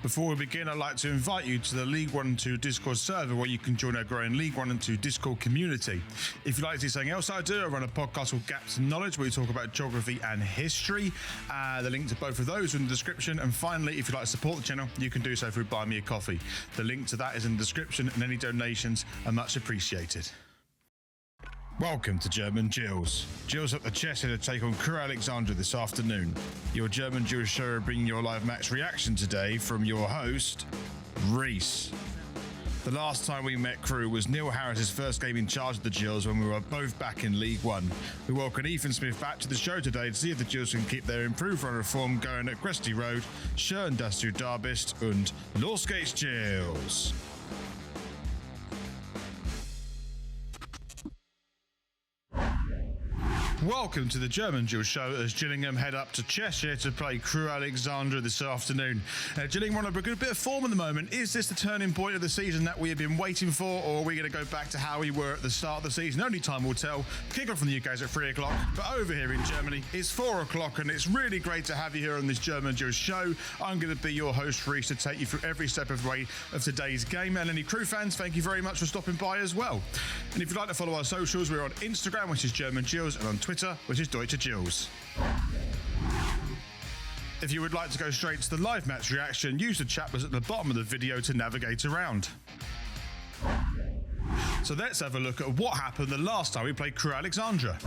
Before we begin, I'd like to invite you to the League 1 and 2 Discord server where you can join our growing League 1 and 2 Discord community. If you'd like to see something else I do, I run a podcast called Gaps in Knowledge where we talk about geography and history. The link to both of those are in the description. And finally, if you'd like to support the channel, you can do so through Buy Me a Coffee. The link to that is in the description, and any donations are much appreciated. Welcome to German Gills. Gills up the chest here to take on Crewe Alexandra this afternoon. Your German Gills show bringing your live match reaction today from your host, Reese. The last time we met Crewe was Neil Harris's first game in charge of the Gills when we were both back in League 1. We welcome Ethan Smith back to the show today to see if the Gills can keep their improved run of form going at Gresty Road, Schön, dass du da bist und los geht's Gills! Welcome to the German Gills show as Gillingham head up to Cheshire to play Crewe Alexandra this afternoon. Gillingham on a good bit of form at the moment. Is this the turning point of the season that we have been waiting for, or are we going to go back to how we were at the start of the season? Only time will tell. Kick-off from the UK is at 3 o'clock, but over here in Germany it's 4 o'clock, and it's really great to have you here on this German Gills show. I'm going to be your host, Reese, to take you through every step of the way of today's game. And any Crewe fans, thank you very much for stopping by as well. And if you'd like to follow our socials, we're on Instagram, which is German Gills, and on Twitter, which is Deutsche Gills. If you would like to go straight to the live match reaction, use the chat box at the bottom of the video to navigate around. So let's have a look at what happened the last time we played Crewe Alexandra.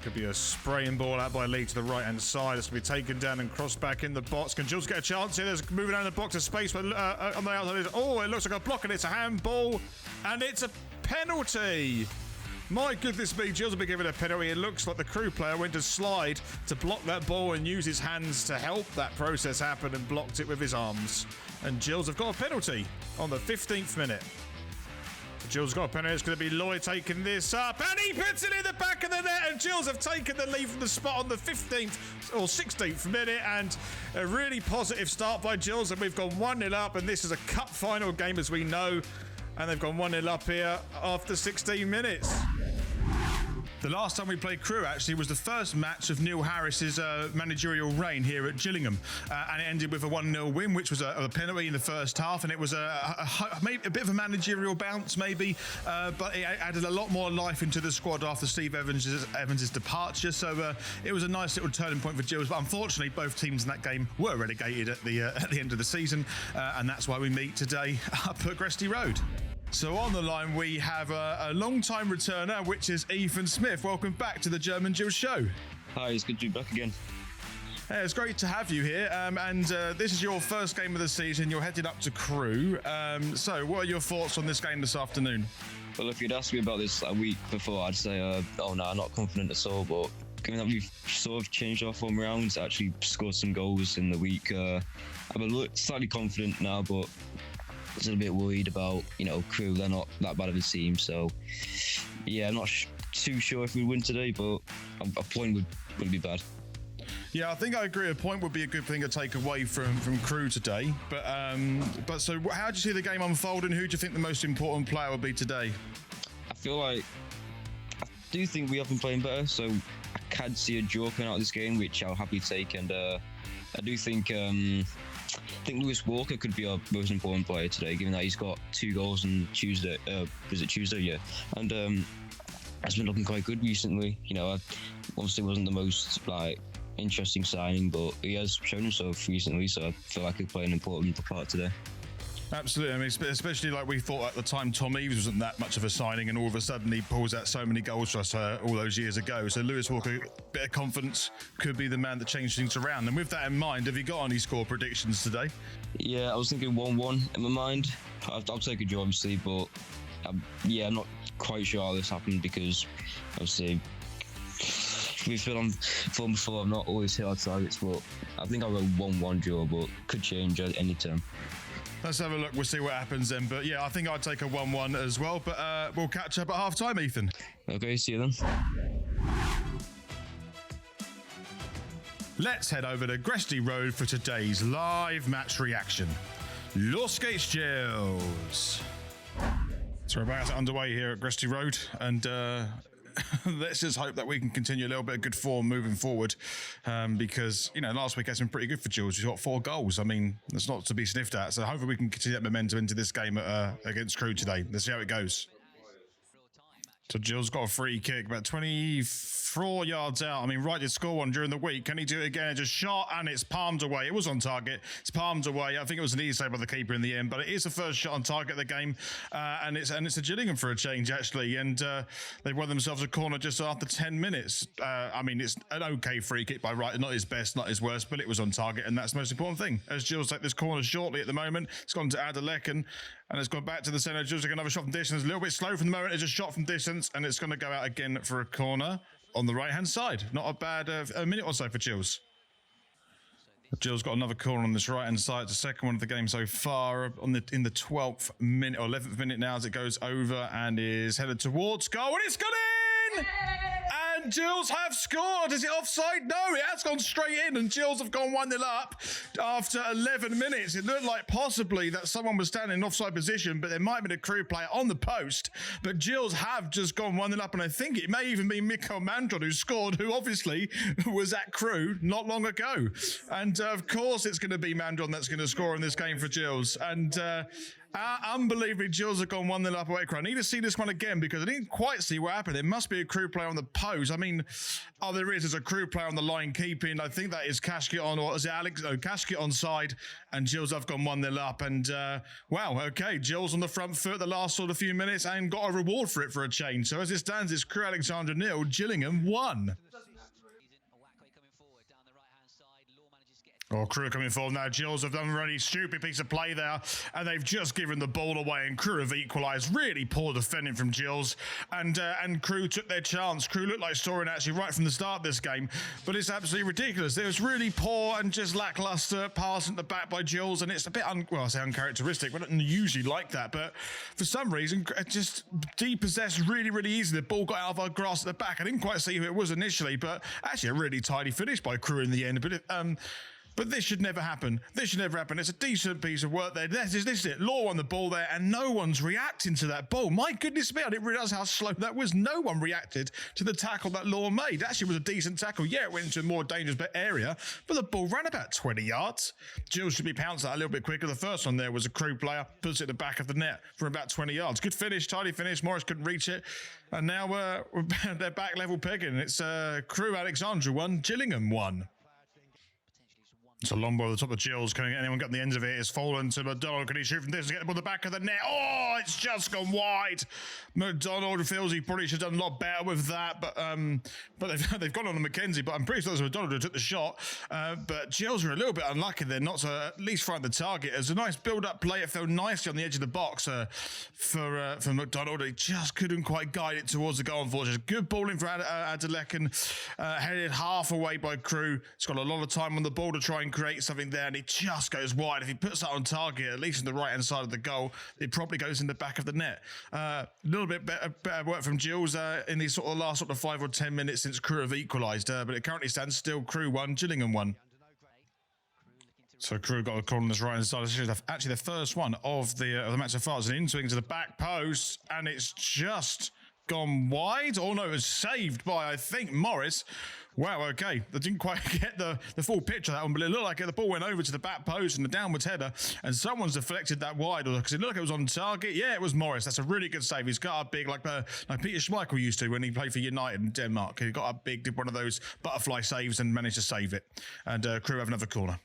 Could be a spraying ball out by Lee to the right-hand side. It's going to be taken down and crossed back in the box. Can Gills get a chance here? There's moving down the box of space on the outside. Oh, it looks like a block, and it's a handball, and it's a penalty. My goodness me, Gills will be given a penalty. It looks like the Crewe player went to slide to block that ball and use his hands to help that process happen and blocked it with his arms. And Gills have got a penalty on the 15th minute. Gills got a penalty. It's going to be Lloyd taking this up, and he puts it in the back of the net, and Gills have taken the lead from the spot on the 15th or 16th minute, and a really positive start by Gills, and we've gone 1-0 up, and this is a cup final game as we know, and they've gone 1-0 up here after 16 minutes. The last time we played Crewe actually was the first match of Neil Harris's managerial reign here at Gillingham, and it ended with a 1-0 win, which was a penalty in the first half, and it was maybe a bit of a managerial bounce maybe, but it added a lot more life into the squad after Steve Evans' departure, so it was a nice little turning point for Gills, but unfortunately both teams in that game were relegated at the end of the season, and that's why we meet today up at Gresty Road. So on the line we have a long-time returner, which is Ethan Smith. Welcome back to the German Gills show. Hi, it's good to be back again. Hey, it's great to have you here, and this is your first game of the season. You're headed up to Crewe. So what are your thoughts on this game this afternoon? Well, if you'd asked me about this a week before, I'd say, oh no, I'm not confident at all, but given that we've sort of changed our form around, actually scored some goals in the week, I'm a little slightly confident now, but a little bit worried about, Crewe. They're not that bad of a team, so yeah, I'm not too sure if we win today, but a point would be bad. Yeah, I think I agree. A point would be a good thing to take away from Crewe today. But so how do you see the game unfolding? Who do you think the most important player will be today? I do think we have been playing better, so I can see a draw coming out of this game, which I'll happily take, and I do think Lewis Walker could be our most important player today, given that he's got 2 goals on Tuesday. Was it Tuesday? Yeah, and has been looking quite good recently. Obviously wasn't the most interesting signing, but he has shown himself recently, so I feel like he'll play an important part today. Absolutely. I mean, especially like we thought at the time Tom Eaves wasn't that much of a signing, and all of a sudden he pulls out so many goals for us all those years ago. So Lewis Walker, bit of confidence, could be the man that changed things around. And with that in mind, have you got any score predictions today? Yeah, I was thinking 1-1 in my mind. I'll take a draw, obviously, but I'm not quite sure how this happened, because obviously we've been on form before. I'm not always hit our targets, but I think I'll go 1-1 draw, but could change at any time. Let's have a look. We'll see what happens then. But yeah, I think I'd take a 1-1 as well. But we'll catch up at half time, Ethan. Okay, see you then. Let's head over to Gresty Road for today's live match reaction. Los geht's Gills. So we're about underway here at Gresty Road, and let's just hope that we can continue a little bit of good form moving forward, because, you know, last week has been pretty good for Gills. He's got 4 goals. I mean, that's not to be sniffed at. So hopefully we can continue that momentum into this game against Crewe today. Let's see how it goes. So Gills got a free kick about 24 yards out. I mean, Wright did score one during the week. Can he do it again? It just shot and it's palmed away. It was on target. It's palmed away. I think it was an easy save by the keeper in the end, but it is the first shot on target of the game, and it's a Gillingham for a change actually, and they won themselves a corner just after 10 minutes. I mean, it's an okay free kick by Wright, not his best, not his worst, but it was on target, and that's the most important thing. As Gills take this corner shortly at the moment, it's gone to Elkan. And it's gone back to the centre. Gills take another shot from distance. A little bit slow from the moment. It's a shot from distance. And it's going to go out again for a corner on the right-hand side. Not a bad a minute or so for Gills. Gills got another corner on this right-hand side. It's the second one of the game so far. In the 12th minute or 11th minute now as it goes over and is headed towards goal. And it's gone in! And Gills have scored. Is it offside? No, it has gone straight in, and Gills have gone 1-0 up after 11 minutes. It looked like possibly that someone was standing in offside position, but there might have been a Crewe player on the post. But Gills have just gone 1-0 up, and I think it may even be Mikael Mandron who scored, who obviously was at Crewe not long ago. And of course it's going to be Mandron that's going to score in this game for Gills. And unbelievably, Gills have gone 1-0 up away. I need to see this one again because I didn't quite see what happened. There must be a Crewe player on the post. I mean, there is. There's a Crewe player on the line keeping. I think that is Baggott on, or is it Alex? No, Baggott on side, and Gills have gone 1-0 up. And wow, okay, Gills on the front foot the last sort of few minutes and got a reward for it for a change. So as it stands, it's Crewe Alexandra 0, Gillingham 1. Oh, Crewe coming forward now. Gills have done a really stupid piece of play there, and they've just given the ball away, and Crewe have equalised. Really poor defending from Gills, and Crewe took their chance. Crewe looked like scoring actually right from the start of this game, but it's absolutely ridiculous. It was really poor and just lacklustre pass at the back by Gills, and it's a bit, I say uncharacteristic. We don't usually like that, but for some reason, just depossessed really, really easy. The ball got out of our grasp at the back. I didn't quite see who it was initially, but actually a really tidy finish by Crewe in the end. But this should never happen. This should never happen. It's a decent piece of work there. This is it. Law on the ball there, and no one's reacting to that ball. My goodness me, I didn't realise how slow that was. No one reacted to the tackle that Law made. It actually was a decent tackle. Yeah, it went into a more dangerous area, but the ball ran about 20 yards. Gills should be pounced that a little bit quicker. The first one there was a Crewe player, puts it at the back of the net for about 20 yards. Good finish, tidy finish. Morris couldn't reach it. And now they're back level pegging. It's Crewe Alexandra 1, Gillingham 1. It's a long ball at the top of Gills. Can anyone get on the ends of it? It's fallen to McDonald. Can he shoot from this to get the ball at the back of the net? Oh, it's just gone wide. McDonald feels he probably should have done a lot better with that, but they've gone on to McKenzie. But I'm pretty sure it was McDonald who took the shot. But Gills are a little bit unlucky there not to at least find the target. It was a nice build-up play. It fell nicely on the edge of the box for McDonald. He just couldn't quite guide it towards the goal, unfortunately. Good ball in for Elkan, headed half away by Crewe. He's got a lot of time on the ball to try and create something there, and it just goes wide. If he puts that on target, at least in the right-hand side of the goal, it probably goes in the back of the net. A little bit better work from Gills in these sort of last 5 or 10 minutes since Crewe have equalised, but it currently stands still Crewe 1, Gillingham 1. So Crewe got a call on this right-hand side. It's actually the first one of the match so far. It's an in-swing to the back post, and it's just gone wide. Oh no, it was saved by, I think, Morris. Wow, okay. They didn't quite get the full picture of that one, but it looked like the ball went over to the back post and the downwards header, and someone's deflected that wide, because it looked like it was on target. Yeah, it was Morris. That's a really good save. He's got a big, like Peter Schmeichel used to when he played for United in Denmark. He got a big, did one of those butterfly saves and managed to save it. And Crewe have another corner.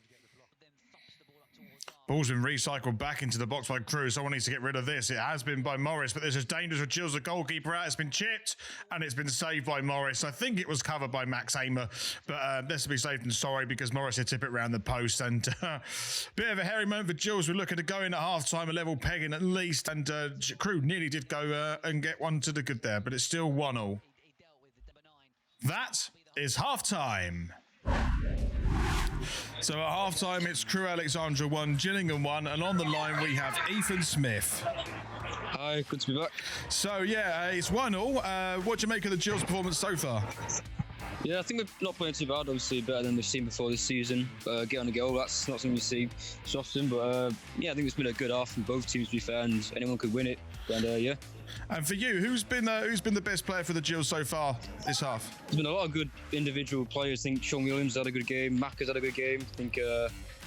Ball's been recycled back into the box by Crewe. Someone needs to get rid of this. It has been by Morris, but this is dangerous with Gills, the goalkeeper out. It's been chipped, and it's been saved by Morris. I think it was covered by Max Amer, but let's be safe and sorry, because Morris had tipped it around the post. And bit of a hairy moment for Gills. We're looking to go in at half-time, a level pegging at least, and Crewe nearly did go and get one to the good there, but it's still 1-1. That is half-time. So at half-time, it's Crewe Alexandra 1, Gillingham 1, and on the line we have Ethan Smith. Hi, good to be back. So yeah, it's 1-1. What do you make of the Gills' performance so far? Yeah, I think we're not playing too bad. Obviously, better than we've seen before this season. Get on a goal, that's not something you see so often. But yeah, I think it's been a good half from both teams, to be fair, and anyone could win it. And yeah. And for you, who's been the best player for the Gills so far this half? There's been a lot of good individual players. I think Sean Williams had a good game. Mack has had a good game. I think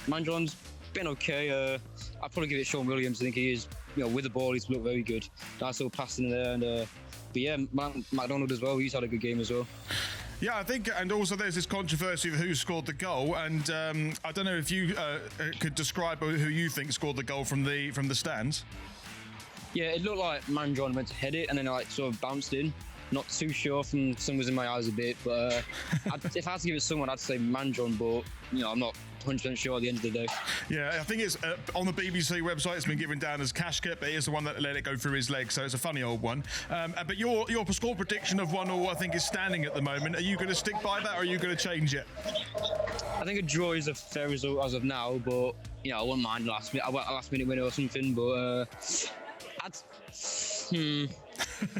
Mandron's been okay. I'd probably give it Sean Williams. I think he is, with the ball, he's looked very good. Nice little passing in there. And but yeah, McDonald as well. He's had a good game as well. Yeah, I think, and also there's this controversy of who scored the goal, and I don't know if you could describe who you think scored the goal from the stands. Yeah, it looked like Mandron went to head it and then sort of bounced in. Not too sure, from some was in my eyes a bit, but if I had to give it to someone, I'd say Mandron, but I'm not 100% sure at the end of the day. Yeah, I think it's on the BBC website. It's been given down as Kashket, but he is the one that let it go through his leg, so it's a funny old one. But your score prediction of 1-1, I think, is standing at the moment. Are you going to stick by that, or are you going to change it? I think a draw is a fair result as of now, but I wouldn't mind a last minute winner or something. But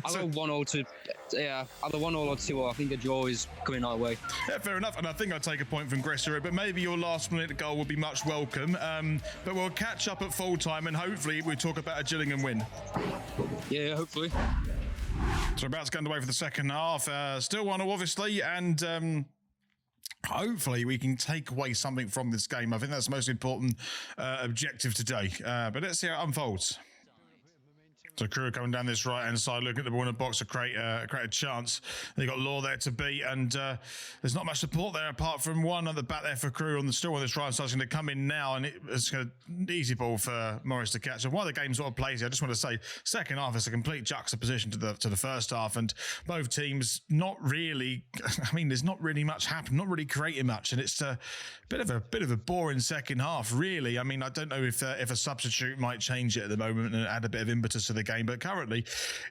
I'll go 1-0 to. Yeah, either 1-0 or 2-0. I think a draw is coming our way. Yeah, fair enough. And I think I'd take a point from Gressero, but maybe your last-minute goal will be much welcome. But we'll catch up at full time, and hopefully we'll talk about a Gillingham win. Yeah, hopefully. So we're about to get underway for the second half. Still 1-0, obviously, and hopefully we can take away something from this game. I think that's the most important objective today. But let's see how it unfolds. So Crewe coming down this right-hand side, looking at the ball in the box to create a chance. They got Law there to beat, and there's not much support there apart from one at the back there for Crewe on the this right-hand side. It's going to come in now, and it's an easy ball for Morris to catch. And while the game sort of plays here, I just want to say, second half is a complete juxtaposition to the first half, and both teams not really. I mean, there's not really much happening, not really creating much, and it's a bit of a boring second half, really. I mean, I don't know if a substitute might change it at the moment and add a bit of impetus to the game, but currently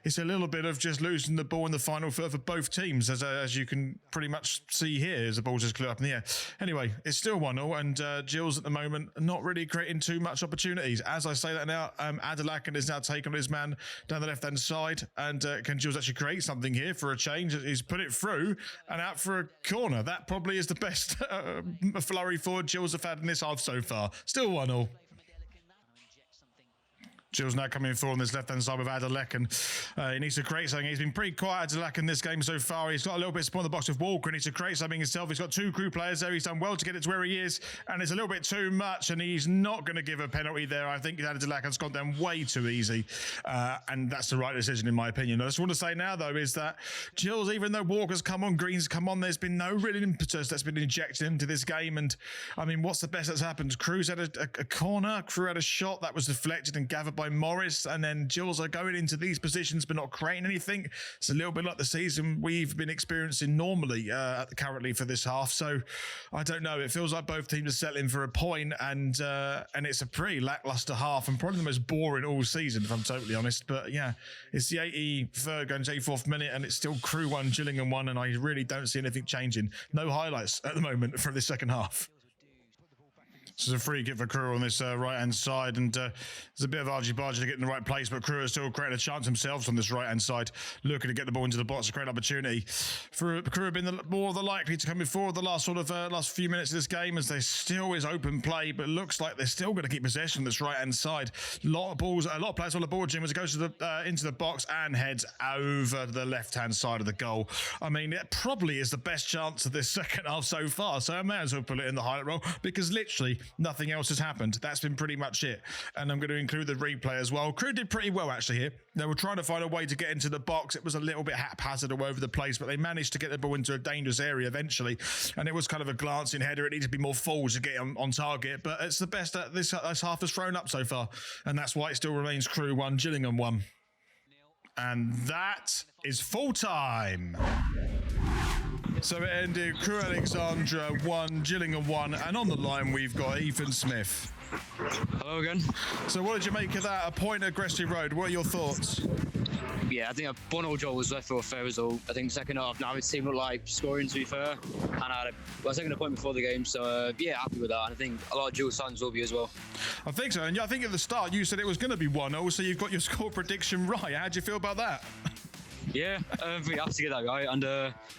it's a little bit of just losing the ball in the final third for both teams, as you can pretty much see here as the ball just clear up in the air. Anyway, it's still 1-0, and Gills at the moment not really creating too much opportunities. As I say that now, Elkan is now taking on his man down the left-hand side, and can Gills actually create something here for a change? He's put it through and out for a corner. That probably is the best flurry forward Gills have had in this half so far. Still 1-0. Gills now coming through on this left-hand side with Elkan. He needs to create something. He's been pretty quiet, Elkan, in this game so far. He's got a little bit of support in the box with Walker. He needs to create something himself. He's got two Crewe players there. He's done well to get it to where he is, and it's a little bit too much, and he's not going to give a penalty there. I think Elkan's gone down way too easy, and that's the right decision in my opinion. I just want to say now, though, is that Gills, even though Walker's come on, Green's come on, there's been no real impetus that's been injected into this game, and I mean, what's the best that's happened? Crewe's had a corner. Crewe had a shot that was deflected and gathered by Morris, and then Gills are going into these positions but not creating anything. It's a little bit like the season we've been experiencing normally currently for this half. So I don't know. It feels like both teams are settling for a point, and it's a pretty lackluster half and probably the most boring all season, if I'm totally honest. But yeah, it's the 83rd going to 84th minute, and it's still Crewe 1, Gillingham 1, and I really don't see anything changing. No highlights at the moment for this second half. This is a free kick for Crewe on this right-hand side, and there's a bit of argy-bargy to get in the right place, but Crewe is still creating a chance themselves on this right-hand side, looking to get the ball into the box, a great opportunity. For Crewe have been more than likely to come in forward the last few minutes of this game, as there still is open play, but it looks like they're still going to keep possession on this right-hand side. A lot of players on the board, Jim, as it goes to into the box and heads over to the left-hand side of the goal. I mean, it probably is the best chance of this second half so far, so I may as well put it in the highlight reel, because literally nothing else has happened. That's been pretty much it. And I'm going to include the replay as well. Crewe did pretty well actually here. They were trying to find a way to get into the box. It was a little bit haphazard all over the place, but they managed to get the ball into a dangerous area eventually. And it was kind of a glancing header. It needed to be more full to get on target, but it's the best that this half has thrown up so far. And that's why it still remains Crewe 1, Gillingham 1. And that is full time. So it ended Crewe Alexandra 1, Gillingham 1, and on the line we've got Ethan Smith. Hello again. So what did you make of that? A point at Gressy Road. What are your thoughts? Yeah, I think a 1-0 draw was left for a fair result. I think second half now it seemed like scoring, to be fair, and I was taking a point before the game, so yeah, happy with that. And I think a lot of Gills fans will be as well. I think so, and I think at the start you said it was going to be 1-0, so you've got your score prediction right. How do you feel about that? Yeah, I'm pretty happy to get that right, and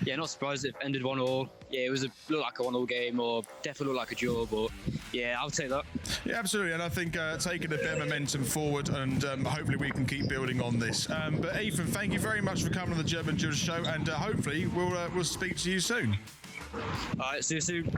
yeah, not surprised it ended 1-1. Yeah, it was looked like a 1-1 game, or definitely looked like a draw, but yeah, I'll take that. Yeah, absolutely, and I think taking a bit of momentum forward, and hopefully we can keep building on this. But Ethan, thank you very much for coming on the German Gills show, and hopefully we'll speak to you soon. All right, see you soon.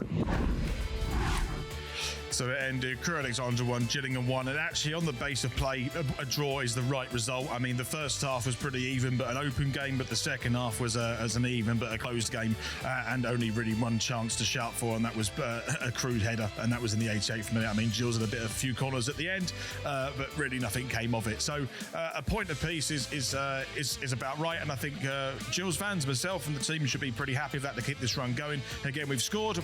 So it ended Crewe Alexandra 1, Gillingham 1, and actually on the base of play, a draw is the right result. I mean, the first half was pretty even, but an open game, but the second half was as an even, but a closed game, and only really one chance to shout for, and that was a crude header, and that was in the 88th minute. I mean, Gills had a few corners at the end, but really nothing came of it. So a point apiece is about right, and I think Gills fans, myself, and the team should be pretty happy with that to keep this run going. Again, we've scored.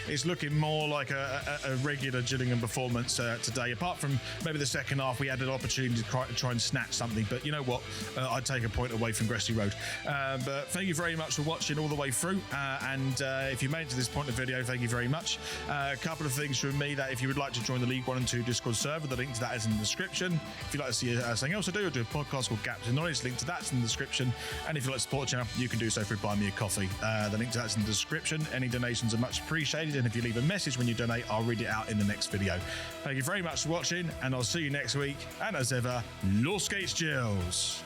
It's looking more like a regular Gillingham performance today. Apart from maybe the second half, we had an opportunity to try and snatch something. But you know what? I'd take a point away from Gresty Road. But thank you very much for watching all the way through. And if you made it to this point of the video, thank you very much. A couple of things from me: that if you would like to join the League 1 and 2 Discord server, the link to that is in the description. If you'd like to see something else I do, I'll do a podcast called Gaps in Knowledge. Link to that's in the description. And if you'd like to support the channel, you can do so through Buy Me a Coffee. The link to that's in the description. Any donations are much appreciated. And if you leave a message when you donate, I'll read it out in the next video. Thank you very much for watching, and I'll see you next week. And as ever, Los Gates Gills.